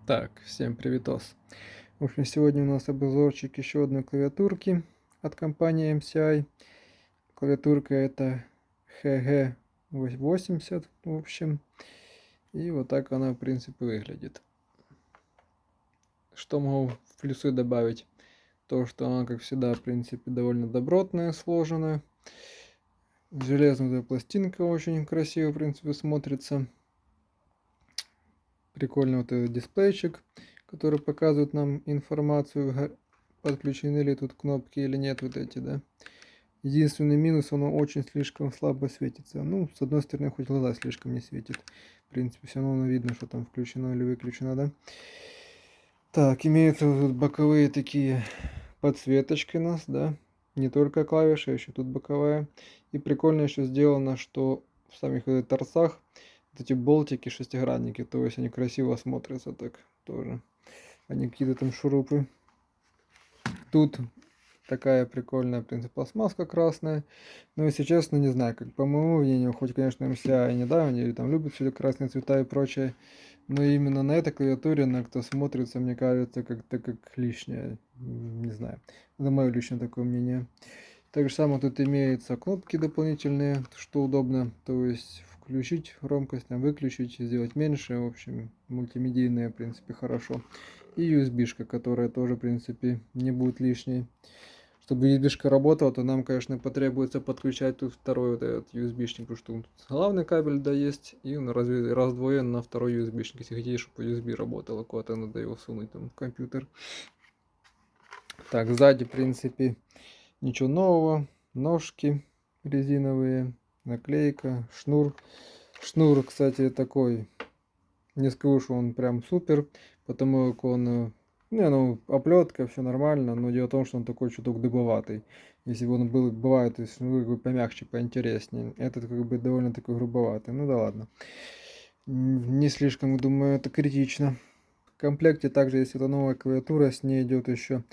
Так, всем привитос. В общем, сегодня у нас обзорчик еще одной клавиатурки от компании MCI. Клавиатурка это HG80, в общем. И вот так она, в принципе, выглядит. Что могу в плюсы добавить? То, что она, как всегда, в принципе, довольно добротная, сложенная. Железная пластинка очень красиво, в принципе, смотрится. Прикольный вот этот дисплейчик, который показывает нам информацию, подключены ли тут кнопки или нет, вот эти, да. Единственный минус, оно очень слишком слабо светится. Ну, с одной стороны, хоть глаза слишком не светит. В принципе, все равно видно, что там включено или выключено, да. Так, имеются вот тут боковые такие подсветочки у нас, да. Не только клавиши, а еще тут боковая. И прикольно еще сделано, что в самих торцах вот эти болтики, шестигранники, то есть они красиво смотрятся так тоже. Они какие-то там шурупы. Тут такая прикольная, в принципе, пластмасска красная. Но, если честно, не знаю, как по моему мнению, хоть, конечно, MCI не да, они там любят все красные цвета и прочее, но именно на этой клавиатуре на кто смотрится, мне кажется, как-то как лишнее. Не знаю. Это мое личное такое мнение. Так же самое тут имеются кнопки дополнительные, что удобно. То есть включить громкость, там, выключить, сделать меньше. В общем, мультимедийные, в принципе, хорошо. И USB-шка, которая тоже, в принципе, не будет лишней. Чтобы USB-шка работала, то нам, конечно, потребуется подключать тут второй вот этот USB-шник, потому что тут главный кабель, да, есть, и он раздвоен на второй USB-шник. Если хотите, чтобы USB работало, куда-то надо его сунуть там в компьютер. Так, сзади, в принципе, ничего нового. Ножки резиновые, наклейка, шнур. Шнур, кстати, такой, не скажу, что он прям супер, потому как он, не, ну, оплетка, все нормально, но дело в том, что он такой чуток дыбоватый. Если бы он был, бывает, то есть, ну, как бы помягче, поинтереснее. Этот как бы довольно такой грубоватый, ну да ладно. Не слишком, думаю, это критично. В комплекте также, если это новая клавиатура, с ней идет еще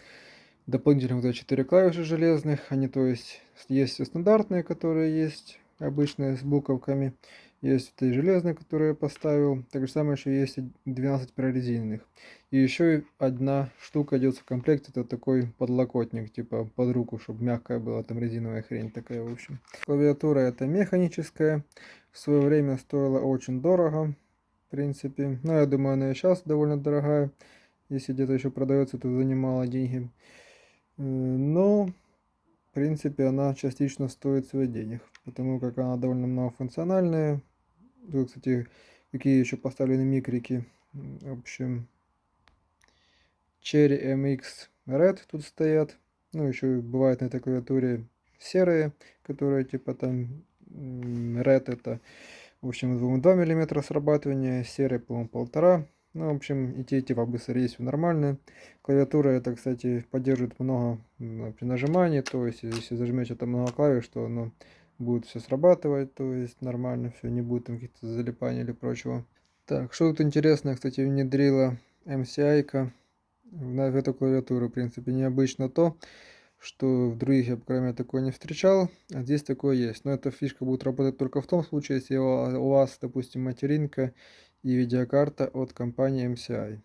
дополнительно вот 4 клавиши железных. Они, то есть и стандартные, которые есть, обычные с буковками. Есть вот и железные, которые я поставил. Так же самое еще есть и 12 прорезиненных. И еще одна штука идет в комплекте. Это такой подлокотник, типа под руку, чтобы мягкая была. Там резиновая хрень такая, в общем. Клавиатура это механическая. В свое время стоила очень дорого, в принципе. Но я думаю, она и сейчас довольно дорогая. Если где-то еще продается, то за немало деньги. Но, в принципе, она частично стоит своих денег, потому как она довольно многофункциональная. Тут, кстати, какие еще поставлены микрики. В общем, Cherry MX Red тут стоят. Ну, еще бывает на этой клавиатуре серые, которые типа там Red это, в общем, 2 мм срабатывания, серые, по-моему, 1,5. Ну, в общем, и те типа быстро есть, все нормально. Клавиатура это, кстати, поддерживает много при нажимании, то есть если зажмете там много клавиш, то оно будет все срабатывать, то есть нормально, все, не будет там каких-то залипаний или прочего. Так, что тут интересное, кстати, внедрила MCI-ка в эту клавиатуру. В принципе, необычно то, что в других я, по крайней мере, такое не встречал, а здесь такое есть. Но эта фишка будет работать только в том случае, если у вас, допустим, материнка и видеокарта от компании MCI.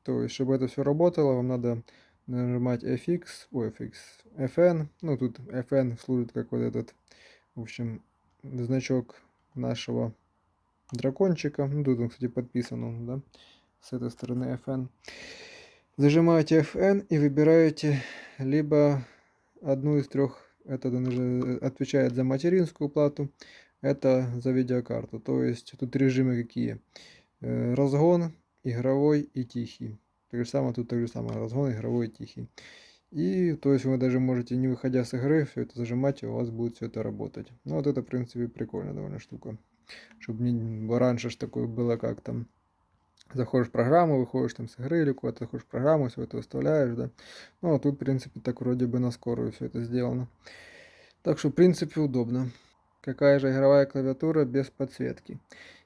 То есть, чтобы это все работало, вам надо нажимать FN. Ну, тут FN служит как вот этот, в общем, значок нашего дракончика. Ну, тут он, кстати, подписан, он, да, с этой стороны FN. Зажимаете FN и выбираете либо одну из трех, это отвечает за материнскую плату, это за видеокарту. То есть тут режимы какие? Разгон, игровой и тихий. Так же самое тут, так же самое, разгон, игровой и тихий. И то есть вы даже можете, не выходя с игры, все это зажимать, и у вас будет все это работать. Ну вот это, в принципе, прикольная довольно штука. Чтобы не раньше ж такое было, как там заходишь в программу, выходишь там с игры или куда-то заходишь в программу, все это выставляешь, да. Ну, а тут, в принципе, так вроде бы на скорую все это сделано. Так что, в принципе, удобно. Какая же игровая клавиатура без подсветки?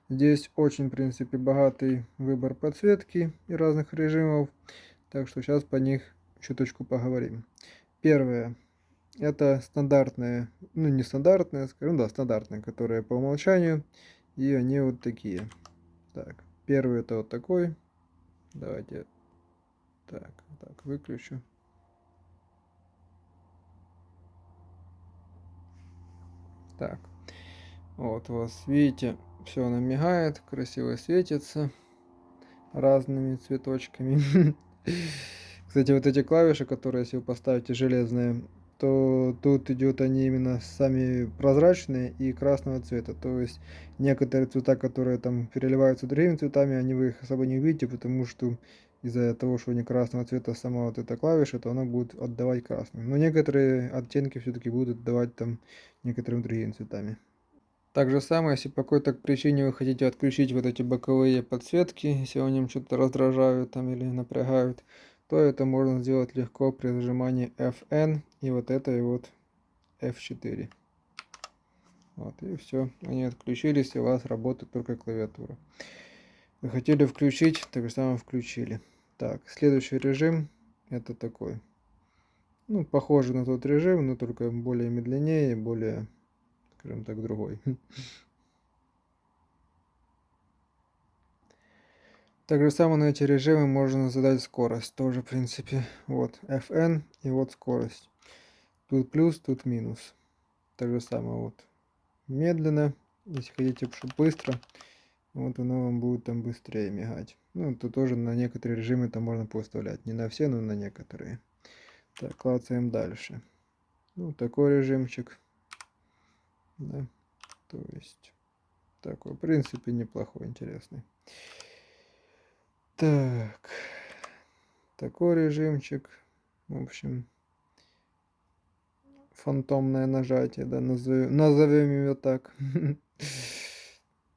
Здесь очень, в принципе, богатый выбор подсветки и разных режимов. Так что сейчас по них чуточку поговорим. Первое. Это стандартные, ну не стандартные, скажем, да, стандартные, которые по умолчанию. И они вот такие. Так, первый это вот такой. Давайте так выключу. Так, вот у вас, видите, все оно мигает, красиво светится разными цветочками. Кстати, вот эти клавиши, которые, если вы поставите железные, то тут идет они именно сами прозрачные и красного цвета. То есть некоторые цвета, которые там переливаются другими цветами, они вы их особо не увидите, потому что из-за того, что они красного цвета, сама вот эта клавиша, то она будет отдавать красным. Но некоторые оттенки все-таки будут отдавать там некоторыми другими цветами. Так же самое, если по какой-то причине вы хотите отключить вот эти боковые подсветки, если они что-то раздражают там или напрягают, то это можно сделать легко при зажимании FN и вот этой вот F4. Вот, и все, они отключились, и у вас работает только клавиатура. Вы хотели включить, так же самое включили. Так, следующий режим это такой. Ну, похоже на тот режим, но только более медленнее, более, скажем так, другой. Так же самое на эти режимы можно задать скорость. Тоже, в принципе, вот FN и вот скорость. Тут плюс, тут минус. Так же самое вот медленно. Если хотите, чтобы быстро, вот оно вам будет там быстрее мигать. Ну, тут тоже на некоторые режимы там можно поставлять. Не на все, но на некоторые. Так, клацаем дальше. Ну, такой режимчик. Да. То есть, такой, в принципе, неплохой, интересный. Так. Такой режимчик. В общем, фантомное нажатие, да, назовем его так.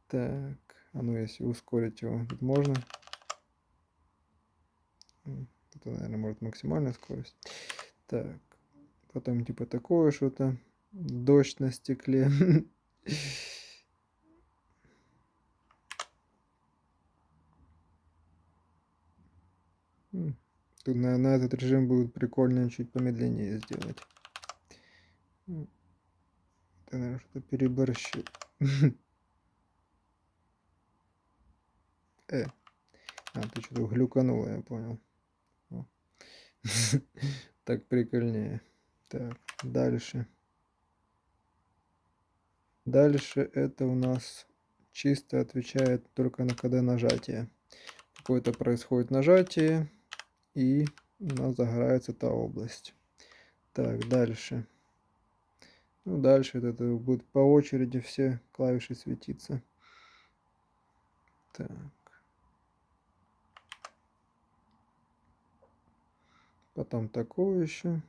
Так, а ну если ускорить его, тут можно. Это, наверное, может максимальная скорость. Так, потом типа такое что-то. Дождь на стекле. Тут на этот режим будет прикольно чуть помедленнее сделать. Это, наверное, что-то переборщил. Ты что-то глюкануло, я понял. Так прикольнее. Так, дальше. Дальше это у нас чисто отвечает только на когда нажатие. Какое-то происходит нажатие, и у нас загорается та область. Так, дальше. Ну, дальше это будет по очереди все клавиши светиться. Так. Потом такое еще.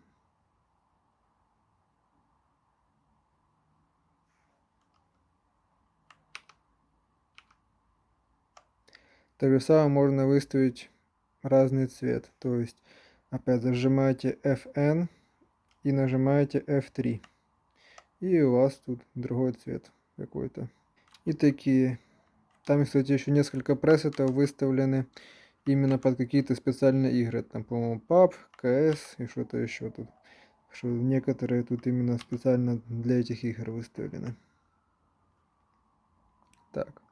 Так же самое можно выставить разный цвет. То есть опять зажимаете FN и нажимаете F3. И у вас тут другой цвет какой-то. И такие. Там, кстати, еще несколько пресетов выставлены именно под какие-то специальные игры. Там, по-моему, PUBG, CS и что-то еще тут. Что некоторые тут именно специально для этих игр выставлены. Так.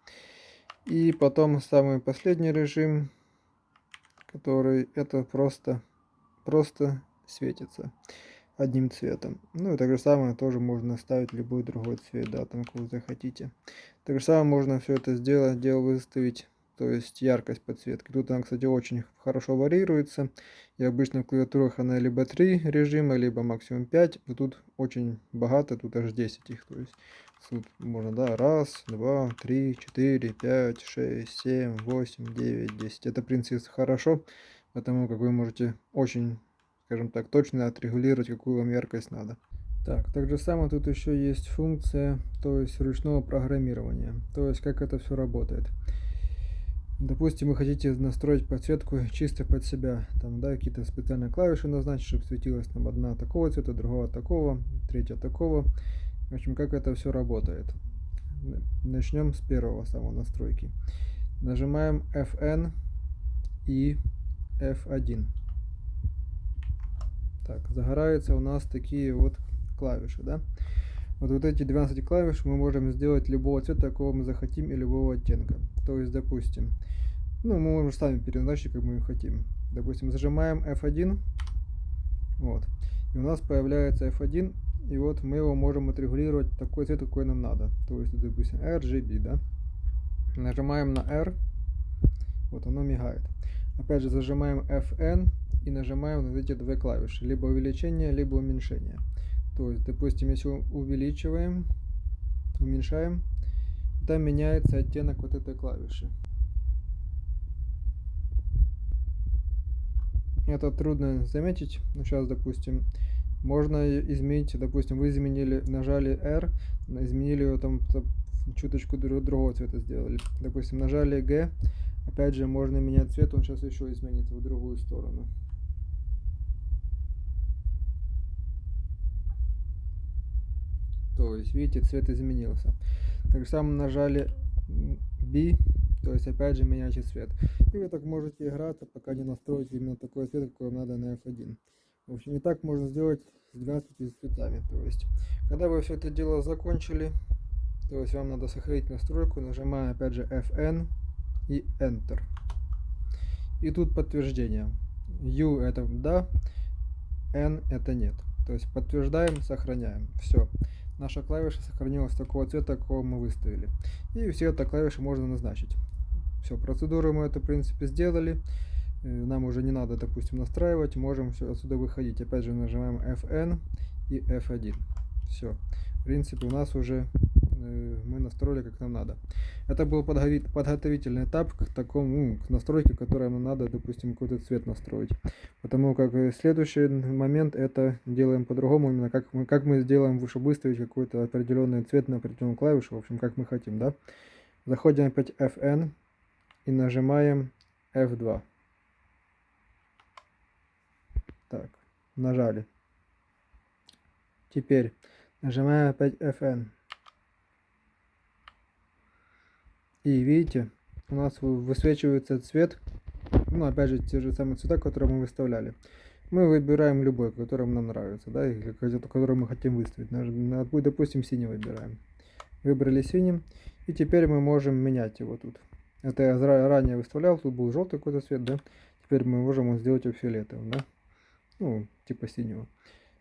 И потом самый последний режим, который это просто светится одним цветом. Ну и так же самое тоже можно ставить любой другой цвет, да, там какой захотите. Так же самое можно все это сделать, выставить, то есть яркость подсветки. Тут она, кстати, очень хорошо варьируется. И обычно в клавиатурах она либо 3 режима, либо максимум 5. Но тут очень богато, тут аж 10 их. То есть тут можно, да, 1, 2, 3, 4, 5, 6, 7, 8, 9, 10. Это, в принципе, хорошо, потому как вы можете очень, скажем так, точно отрегулировать, какую вам яркость надо. Так же самое тут еще есть функция, то есть ручного программирования. То есть как это все работает. Допустим, вы хотите настроить подсветку чисто под себя. Там, да, какие-то специальные клавиши назначить, чтобы светилась там одна такого цвета, другого такого, третья такого. В общем, как это все работает. Начнем с первого самого настройки. Нажимаем FN и F1. Так, загораются у нас такие вот клавиши, да. Вот эти 12 клавиш мы можем сделать любого цвета, какого мы захотим, и любого оттенка. То есть, допустим, Ну, мы можем сами переназначить, как мы хотим. Допустим, зажимаем F1, вот, и у нас появляется F1, и вот мы его можем отрегулировать такой цвет, какой нам надо. То есть, допустим, RGB, да. Нажимаем на R, вот оно мигает. Опять же, зажимаем FN и нажимаем на эти две клавиши, либо увеличение, либо уменьшение. То есть, допустим, если увеличиваем, уменьшаем, там меняется оттенок вот этой клавиши. Это трудно заметить, но сейчас, допустим, можно изменить, допустим, вы изменили, нажали R, изменили его там чуточку другого цвета сделали. Допустим, нажали G, опять же можно менять цвет, он сейчас еще изменится в другую сторону. То есть, видите, цвет изменился. Так же самое нажали B, то есть опять же меняйте цвет. И вы так можете играться, пока не настроите именно такой цвет, какой вам надо на F1. В общем, и так можно сделать с 12 цветами. То есть, когда вы все это дело закончили, то есть вам надо сохранить настройку, нажимаем опять же FN и Enter. И тут подтверждение. U это да, N это нет. То есть подтверждаем, сохраняем. Все. Наша клавиша сохранилась такого цвета, какого мы выставили. И все это клавиши можно назначить. Все, процедуру мы это в принципе сделали. Нам уже не надо, допустим, настраивать. Можем все отсюда выходить. Опять же нажимаем FN и F1. Все. В принципе, у нас уже мы настроили как нам надо. Это был подготовительный этап к такому, к настройке, которая нам надо, допустим, какой-то цвет настроить. Потому как следующий момент это делаем по-другому, именно как мы сделаем, чтобы выставить какой-то определенный цвет на определенную клавишу, в общем, как мы хотим, да. Заходим опять FN и нажимаем F2. Так, нажали. Теперь нажимаем опять FN. И видите, у нас высвечивается цвет, ну опять же те же самые цвета, которые мы выставляли. Мы выбираем любой, который нам нравится, да, или который мы хотим выставить. Допустим, синий выбираем. Выбрали синим, и теперь мы можем менять его тут. Это я ранее выставлял, тут был желтый какой-то цвет, да. Теперь мы можем сделать его фиолетовым, да. Ну, типа синего.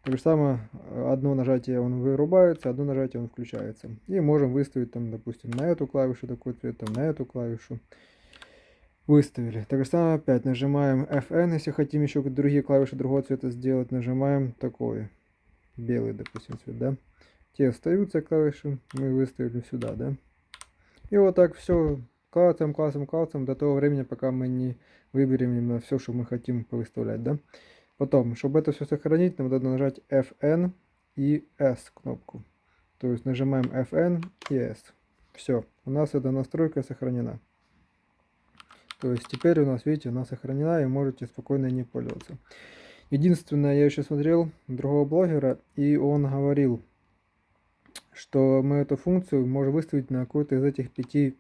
Так же самое, одно нажатие он вырубается, одно нажатие он включается. И можем выставить там, допустим, на эту клавишу такой цвет, там, на эту клавишу. Выставили. Так же самое опять нажимаем FN, если хотим еще другие клавиши другого цвета сделать, нажимаем такой, белый, допустим, цвет, да. Те остаются клавиши, мы выставили сюда, да. И вот так все клацаем, клацаем, клацаем до того времени, пока мы не выберем именно все, что мы хотим повыставлять, да. Потом, чтобы это все сохранить, нам надо нажать FN и S кнопку. То есть нажимаем FN и S. Все, у нас эта настройка сохранена. То есть теперь у нас, видите, она сохранена и можете спокойно не пользоваться. Единственное, я еще смотрел другого блогера, и он говорил, что мы эту функцию можем выставить на какой-то из этих 5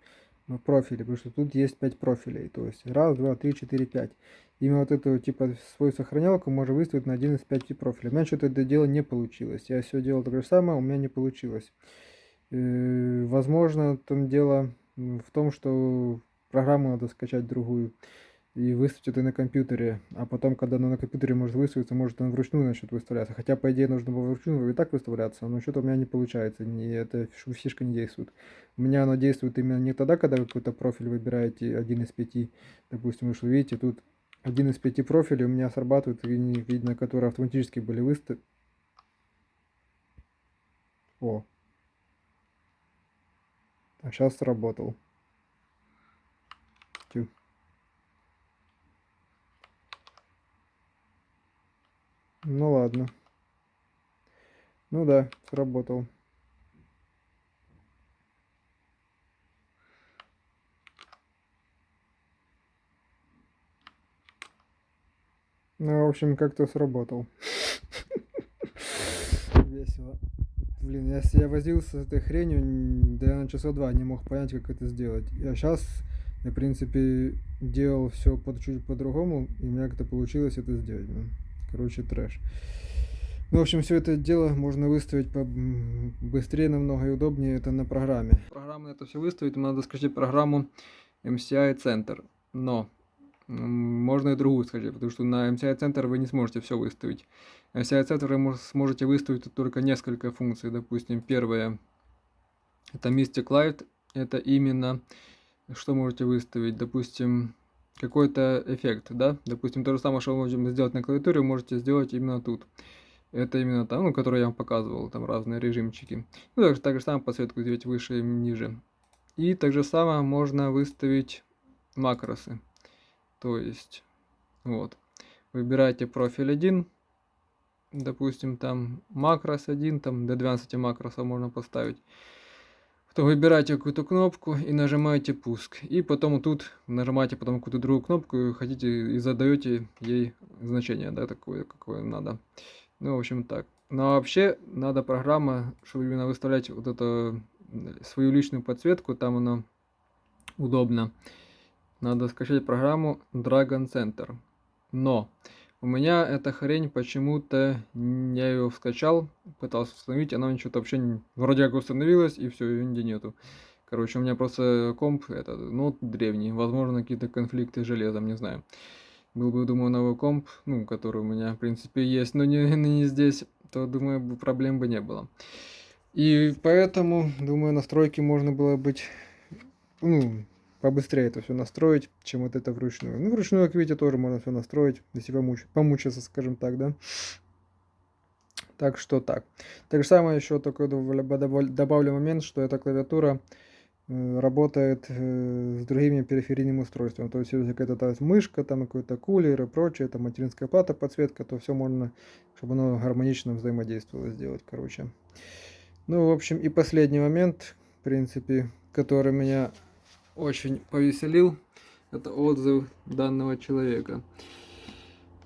профилей, потому что тут есть 5 профилей. То есть 1, 2, 3, 4, 5. Именно вот эту типа свою сохранялку можно выставить на один из 5 профилей. У меня что-то это дело не получилось. Я все делал то же самое, у меня не получилось. Возможно, там дело в том, что программу надо скачать другую и выставить это на компьютере, а потом, когда оно на компьютере может выставиться, может он вручную начнет выставляться. Хотя, по идее, нужно было вручную и так выставляться, но что-то у меня не получается, эта фишка не действует. У меня оно действует именно не тогда, когда вы какой-то профиль выбираете, один из 5, допустим, вы видите, тут один из 5 профилей у меня срабатывает, видно, которые автоматически были выставлены. О, а сейчас сработал. Тю. Ну ладно. Ну да, сработал. Ну, в общем, как-то сработал. Весело. Блин, я возился с этой хренью, да, на часа 2 не мог понять, как это сделать. А сейчас я, в принципе, делал все чуть по-другому, и у меня как-то получилось это сделать. Короче, трэш. Ну, в общем, все это дело можно выставить быстрее намного и удобнее, это на программе. Программу это все выставить, надо скачать программу MCI Center. но можно и другую скачать, потому что на MCI Center вы не сможете все выставить. На MCI Center вы сможете выставить только несколько функций. Допустим, первая это Mystic Light, это именно что можете выставить, допустим, какой-то эффект, да, допустим, то же самое, что мы можем сделать на клавиатуре, вы можете сделать именно тут. Это именно там, ну, который я вам показывал, там разные режимчики. Ну, так же самое подсветку сделать выше и ниже. И так же самое можно выставить макросы. То есть, вот, выбираете профиль 1, допустим, там макрос 1, там до 12 макросов можно поставить. Потом выбираете какую-то кнопку и нажимаете пуск. И потом тут нажимаете потом какую-то другую кнопку и хотите и задаете ей значение, да, такое, какое надо. Ну, в общем, так. Но вообще надо программа, чтобы именно выставлять вот эту свою личную подсветку, там она удобно. Надо скачать программу Dragon Center. Но у меня эта хрень почему-то, я ее скачал, пытался установить, она что-то вообще вроде как установилась, и все, ее нигде нету. Короче, у меня просто комп, ну, древний, возможно, какие-то конфликты с железом, не знаю. Был бы, думаю, новый комп, ну, который у меня, в принципе, есть, но не здесь, то, думаю, проблем бы не было. И поэтому, думаю, настройки можно было быть, ну, побыстрее это все настроить, чем вот это вручную. Ну, вручную, как видите, тоже можно все настроить, если помучиться, скажем так, да. Так что так. Так же самое еще такой добавлю момент, что эта клавиатура работает с другими периферийными устройствами. То есть, если какая-то мышка, там какой-то кулер и прочее, там материнская плата, подсветка, то все можно, чтобы оно гармонично взаимодействовало, сделать, короче. Ну, в общем, и последний момент, в принципе, который меня очень повеселил, это отзыв даного чоловіка.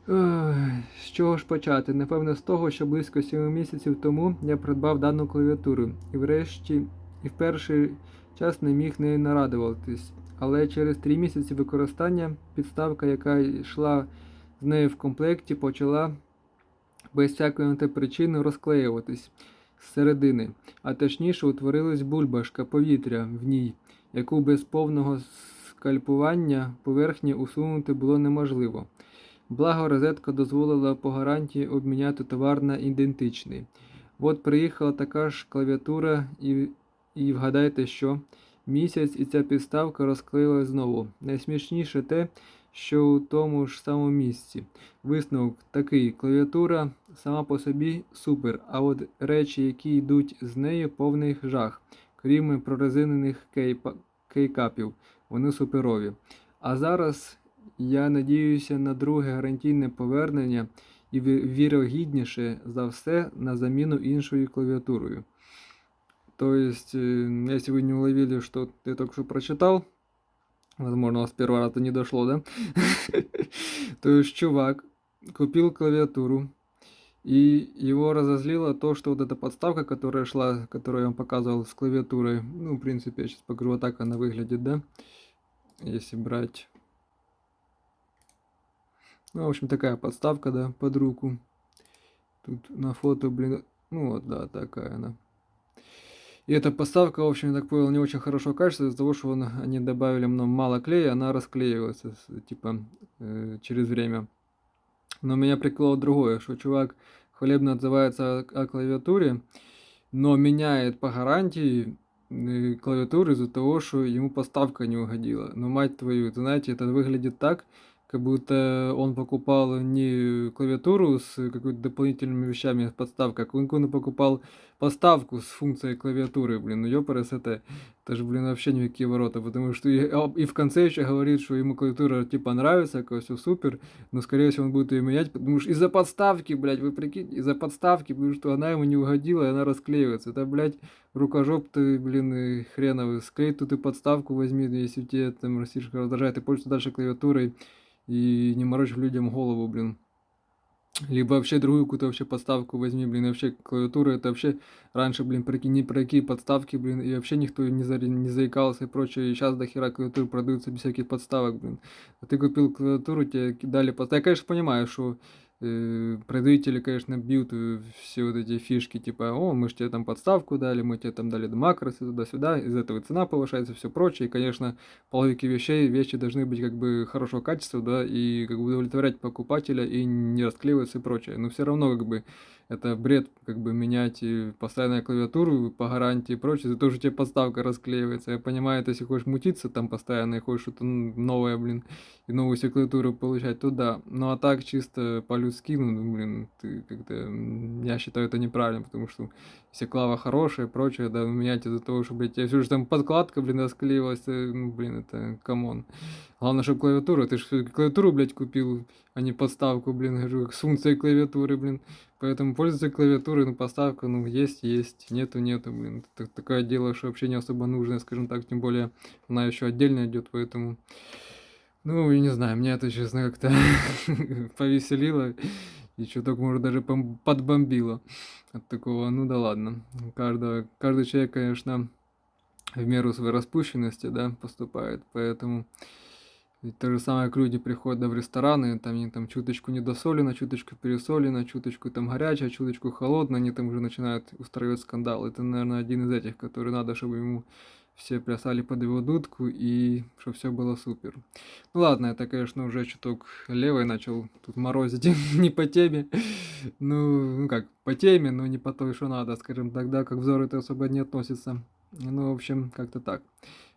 З чого ж почати? Напевно, з того, що близько 7 місяців тому я придбав дану клавіатуру і в перший час не міг нею нарадуватись. Але через 3 місяці використання підставка, яка йшла з нею в комплекті, почала без всякої причини розклеюватись з середини, а точніше утворилась бульбашка повітря в ній, яку без повного скальпування поверхні усунути було неможливо. Благо розетка дозволила по гарантії обміняти товар на ідентичний. От приїхала така ж клавіатура і вгадайте що? Місяць і ця підставка розклеїлась знову. Найсмішніше те, що у тому ж самому місці. Висновок такий: клавіатура сама по собі супер, а от речі, які йдуть з нею, повний жах. Крім прорезинених кейкапів, вони суперові. А зараз я надіюся на друге гарантійне повернення і вірогідніше за все на заміну іншою клавіатурою. То есть, если вы не уловили, что я только что прочитал, возможно, у вас с первого раза не дошло, да? То есть, чувак купил клавиатуру, и его разозлило то, что вот эта подставка, которая шла, которую я вам показывал с клавиатурой, ну, в принципе, я сейчас покажу, вот так она выглядит, да? Если брать... Ну, в общем, такая подставка, да, под руку. Тут на фото, блин, ну вот, да, такая она. И эта подставка, в общем, я так понял, не очень хорошего качества, из-за того, что они добавили мало клея, она расклеивается, типа, через время. Но меня прикололо другое, что чувак хвалебно отзывается о клавиатуре, но меняет по гарантии клавиатуру из-за того, что ему подставка не угодила. Но мать твою, знаете, это выглядит так, как будто он покупал не клавиатуру с какими-то дополнительными вещами, подставка, а он покупал подставку с функцией клавиатуры, блин, ну ёпарас, это же, блин, вообще никакие ворота, потому что и в конце еще говорит, что ему клавиатура типа нравится, все супер, но скорее всего он будет ее менять, потому что из-за подставки, блядь, вы прикиньте, из-за подставки, потому что она ему не угодила, и она расклеивается, это, блядь, рукожоп ты, блин, хреновый, склей тут и подставку возьми, если тебе там слишком раздражает, ты пользуешься дальше клавиатурой, и не морочь людям голову, блин. Либо вообще другую какую-то вообще подставку возьми, блин, и вообще клавиатура, это вообще раньше, блин, ни про какие подставки, блин, и вообще никто не заикался и прочее, и сейчас дохера клавиатуры продаются без всяких подставок, блин. А ты купил клавиатуру, тебе дали подставку. Я, конечно, понимаю, что Производители, конечно, бьют все вот эти фишки, типа, о, мы же тебе там подставку дали, мы тебе там дали макросы туда-сюда, из этого цена повышается, все прочее. И, конечно, по логике вещей, вещи должны быть как бы хорошего качества, да, и как бы удовлетворять покупателя и не расклеиваться и прочее. Но все равно как бы это бред, как бы менять постоянно клавиатуру по гарантии и прочее, за то, что тебе подставка расклеивается. Я понимаю, это если хочешь мутиться там постоянно и хочешь что-то новое, блин, и новую себе клавиатуру получать, то да. Ну а так чисто по-людски, ну, блин, ты как-то, я считаю это неправильно, потому что если клава хорошая и прочее, да, менять из-за того, что, блядь, тебе все же там подкладка, блин, расклеилась, ну, блин, это камон. Главное, чтобы клавиатура, ты же всё-таки клавиатуру, блядь, купил, а не подставку, блин, говорю, как с функцией клавиатуры, блин. Поэтому пользуйся клавиатурой, ну, подставка, ну, есть, нету, блин. Это такое дело, что вообще не особо нужное, скажем так, тем более она еще отдельно идет, поэтому, ну, я не знаю, меня это, честно, как-то повеселило и чуток, может, даже подбомбило от такого, ну да ладно. Каждый человек, конечно, в меру своей распущенности, да, поступает, поэтому и то же самое, как люди приходят, да, в рестораны, там они там чуточку недосолено, чуточку пересолено, чуточку там горячее, чуточку холодно, они там уже начинают устраивать скандал. Это, наверное, один из этих, который надо, чтобы ему все плясали под его дудку и чтобы все было супер. Ну ладно, это, конечно, уже чуток левый начал тут морозить не по теме. Ну как, по теме, но не по той, что надо, скажем, тогда как взор это особо не относится. Ну, в общем, как-то так.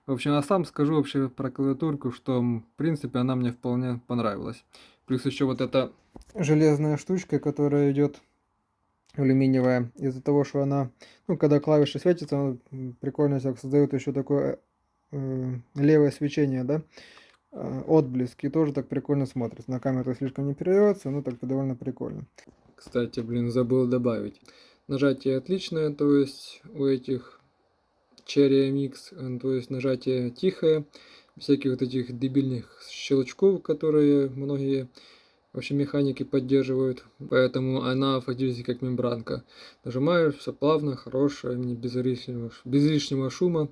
В общем, а сам скажу вообще про клавиатурку, что, в принципе, она мне вполне понравилась. Плюс еще вот эта железная штучка, которая идет алюминиевая, из-за того, что она, ну, когда клавиши светятся, она прикольно так создает еще такое левое свечение, да, отблески, тоже так прикольно смотрится. На камеру слишком не передается, но так довольно прикольно. Кстати, блин, забыл добавить. Нажатие отличное, то есть у этих Cherry MX, то есть нажатие тихое, всяких вот этих дебильных щелчков, которые многие вообще механики поддерживают, поэтому она фактически как мембранка. Нажимаешь, все плавно, хорошее, не без лишнего шума.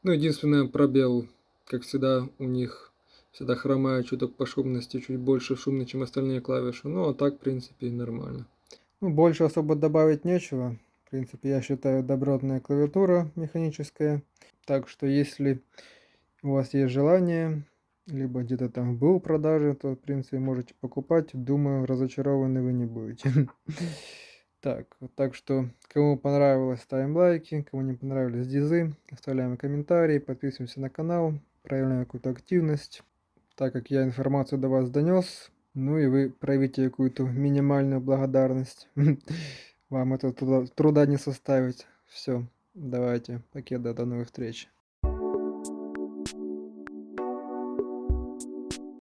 Ну, единственное, пробел, как всегда, у них всегда хромает чуток по шумности, чуть больше шумный, чем остальные клавиши. Ну, а так, в принципе, нормально. Ну, больше особо добавить нечего. В принципе, я считаю, добротная клавиатура механическая. Так что, если у вас есть желание, либо где-то там был в продаже, то, в принципе, можете покупать. Думаю, разочарованы вы не будете. Так что, кому понравилось, ставим лайки, кому не понравились, дизы, оставляем комментарии, подписываемся на канал, проявляем какую-то активность, так как я информацию до вас донес, ну и вы проявите какую-то минимальную благодарность. Вам это труда не составить. Все, давайте, покеда, до новых встреч.